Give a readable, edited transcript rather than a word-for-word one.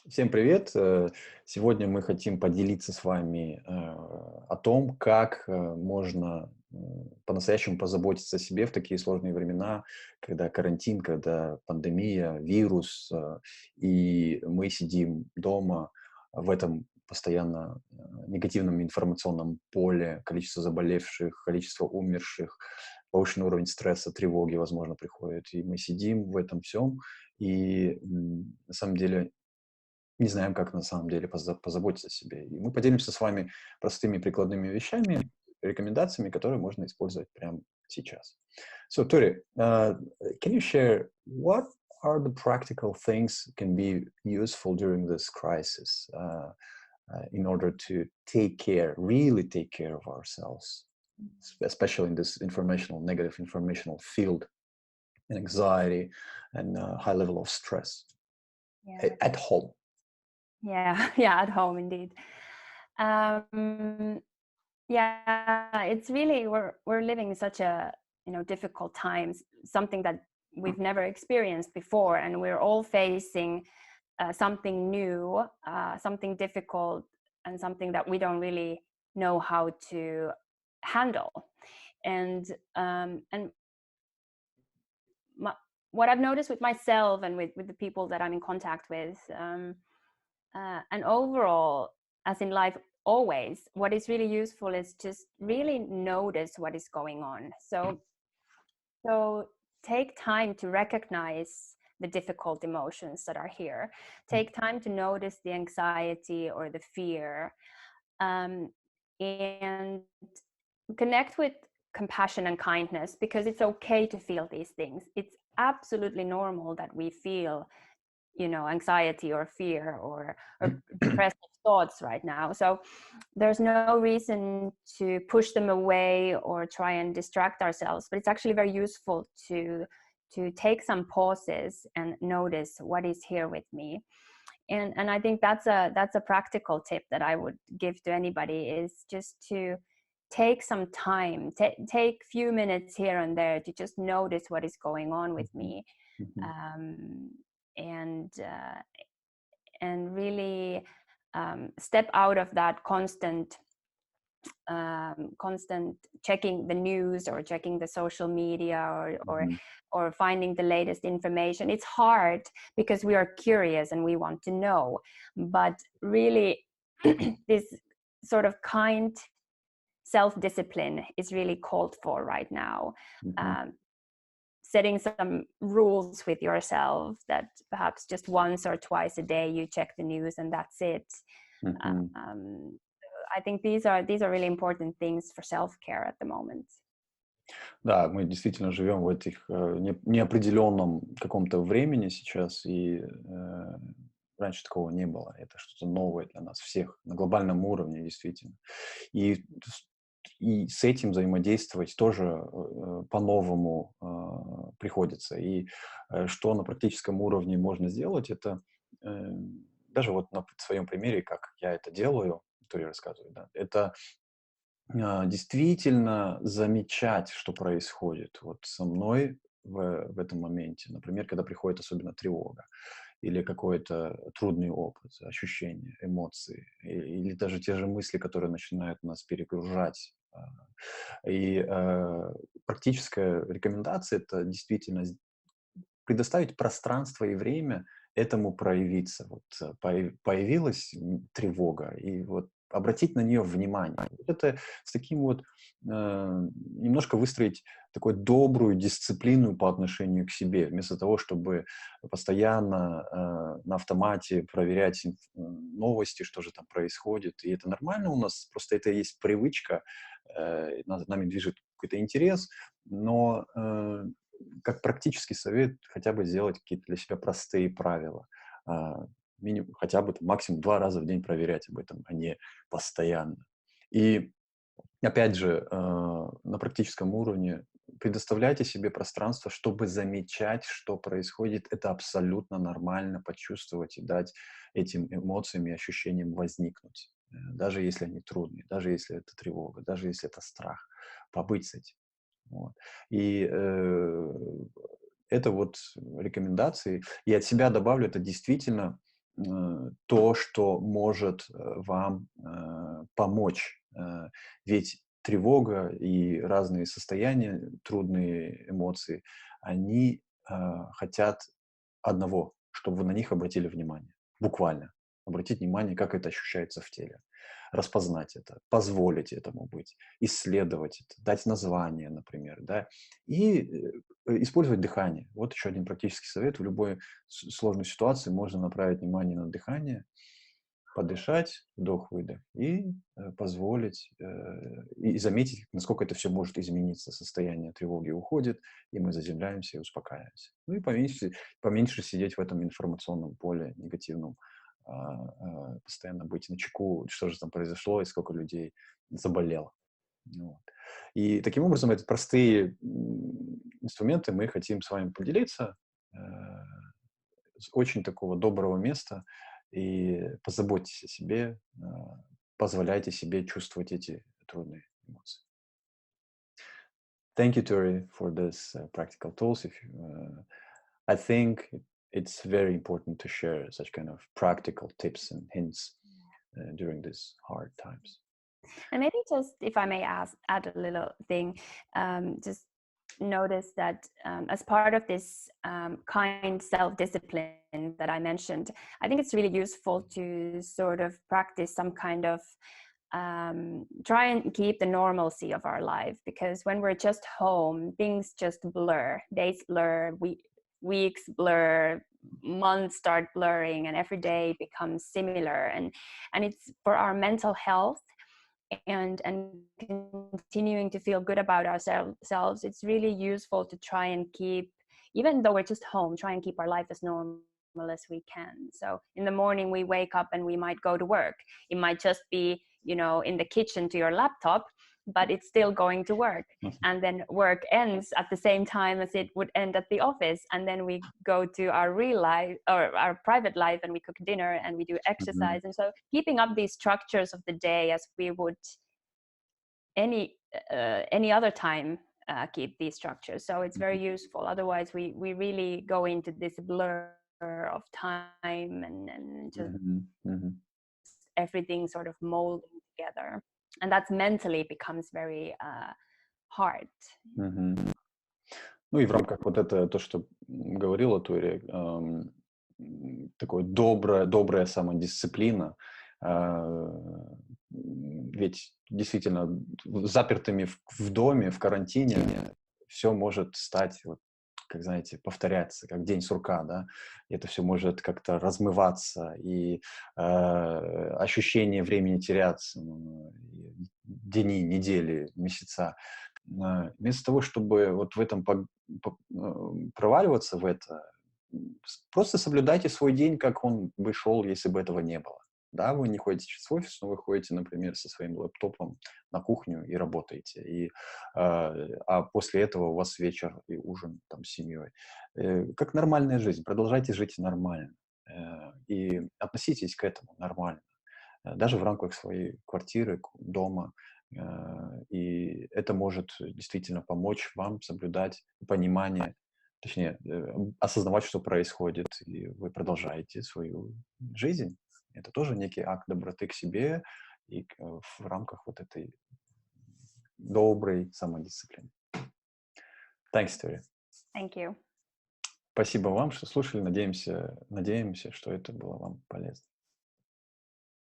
Всем привет! Сегодня мы хотим поделиться с вами о том, как можно по-настоящему позаботиться о себе в такие сложные времена, когда карантин, когда пандемия, вирус, и мы сидим дома в этом постоянно негативном информационном поле, количество заболевших, количество умерших, повышенный уровень стресса, тревоги, возможно, приходит. И мы сидим в этом всем, и на самом деле не знаем, как на самом деле позаботиться о себе. И мы поделимся с вами простыми прикладными вещами, рекомендациями, которые можно использовать прямо сейчас. So, Tori, can you share what are the practical things can be useful during this crisis in order to take care, really take care of ourselves, especially in this negative informational field, and anxiety and high level of stress Yeah, at home? yeah, yeah, at home indeed. Um, yeah, it's really we're living such a difficult times, something that we've never experienced before, and we're all facing something new, something difficult, and something that we don't really know how to handle. And my, what I've noticed with myself and with the people that I'm in contact with. And overall, as in life, always, what is really useful is just really notice what is going on. So take time to recognize the difficult emotions that are here. Take time to notice the anxiety or the fear, and connect with compassion and kindness, because it's okay to feel these things. It's absolutely normal that we feel anxiety or fear or depressive thoughts right now. So there's no reason to push them away or try and distract ourselves, but it's actually very useful to take some pauses and notice what is here with me. And I think that's a practical tip that I would give to anybody, is just to take some time, take few minutes here and there to just notice what is going on with me. Mhm. um, and uh, and really step out of that constant checking the news or checking the social media, Mhm. or finding the latest information. It's hard because we are curious and we want to know, but really this sort of kind self-discipline is really called for right now. Mhm. um, Setting some rules with yourself, that perhaps just once or twice a day you check the news and that's it. Мгм. Um, I think these are really important things for self-care at the moment. Да, мы действительно живем в этих неопределенном каком-то времени сейчас, и раньше такого не было. Это что-то новое для нас всех на глобальном уровне, действительно. И, и с этим взаимодействовать тоже по-новому приходится. И что на практическом уровне можно сделать, это даже вот на своем примере, как я это делаю, то я рассказываю, да, это действительно замечать, что происходит вот со мной в этом моменте. Например, когда приходит особенно тревога или какой-то трудный опыт, ощущения, эмоции, или даже те же мысли, которые начинают нас перегружать. И практическая рекомендация — это действительно предоставить пространство и время этому проявиться. Вот появилась тревога, и вот обратить на нее внимание. Вот это с таким вот немножко выстроить такую добрую дисциплину по отношению к себе, вместо того, чтобы постоянно на автомате проверять новости, что же там происходит. И это нормально у нас, просто это есть привычка, нами движет какой-то интерес, но как практический совет хотя бы сделать какие-то для себя простые правила. Хотя бы там, максимум 2 раза в день проверять об этом, а не постоянно. И опять же, на практическом уровне предоставляйте себе пространство, чтобы замечать, что происходит. Это абсолютно нормально почувствовать и дать этим эмоциям и ощущениям возникнуть. Даже если они трудные, даже если это тревога, даже если это страх. Побыть с этим. Вот. И это вот рекомендации. И от себя добавлю, это действительно то, что может вам помочь. Ведь тревога и разные состояния, трудные эмоции, они хотят одного, чтобы вы на них обратили внимание. Буквально. Обратить внимание, как это ощущается в теле. Распознать это, позволить этому быть, исследовать это, дать название, например, да, и использовать дыхание. Вот еще один практический совет. В любой сложной ситуации можно направить внимание на дыхание, подышать, вдох-выдох, и позволить, и заметить, насколько это все может измениться. Состояние тревоги уходит, и мы заземляемся и успокаиваемся. Ну и поменьше сидеть в этом информационном поле негативном, постоянно быть начеку, что же там произошло и сколько людей заболело. Вот. И таким образом, эти простые инструменты мы хотим с вами поделиться с очень такого доброго места, и позаботьтесь о себе, позволяйте себе чувствовать эти трудные эмоции. Thank you, Tori, for this practical tools. I think it's very important to share such kind of practical tips and hints during these hard times. And maybe just, if I may add a little thing, just notice that as part of this kind self-discipline that I mentioned, I think it's really useful to sort of practice some kind of try and keep the normalcy of our life, because when we're just home, things just blur. Days blur, weeks blur, months start blurring, and every day becomes similar. And it's for our mental health and continuing to feel good about ourselves, it's really useful to try and keep, even though we're just home, try and keep our life as normal as we can. So in the morning we wake up and we might go to work. It might just be, you know, in the kitchen to your laptop, but it's still going to work. And then work ends at the same time as it would end at the office. And then we go to our real life or our private life, and we cook dinner and we do exercise. And so keeping up these structures of the day as we would any other time keep these structures. So it's very useful. Otherwise we really go into this blur of time and just everything sort of molding together. And that mentally becomes very hard. Ну и в рамках вот это, то, что говорила Туйре, такое добрая самодисциплина, ведь действительно запертыми в доме, в карантине, все может стать, вот, как знаете, повторяться, как день сурка, да, и это все может как-то размываться, и ощущение времени теряться, дни, недели, месяца. Вместо того, чтобы вот в этом проваливаться в это, просто соблюдайте свой день, как он бы шел, если бы этого не было. Да, вы не ходите сейчас в офис, но вы ходите, например, со своим лэптопом на кухню и работаете. А после этого у вас вечер и ужин там, с семьей. Как нормальная жизнь. Продолжайте жить нормально. И относитесь к этому нормально. Даже в рамках своей квартиры, дома. И это может действительно помочь вам соблюдать понимание, точнее, осознавать, что происходит, и вы продолжаете свою жизнь. Это тоже некий акт доброты к себе и в рамках вот этой доброй самодисциплины. Thanks, Tori. Thank you. Спасибо вам, что слушали. Надеемся, что это было вам полезно.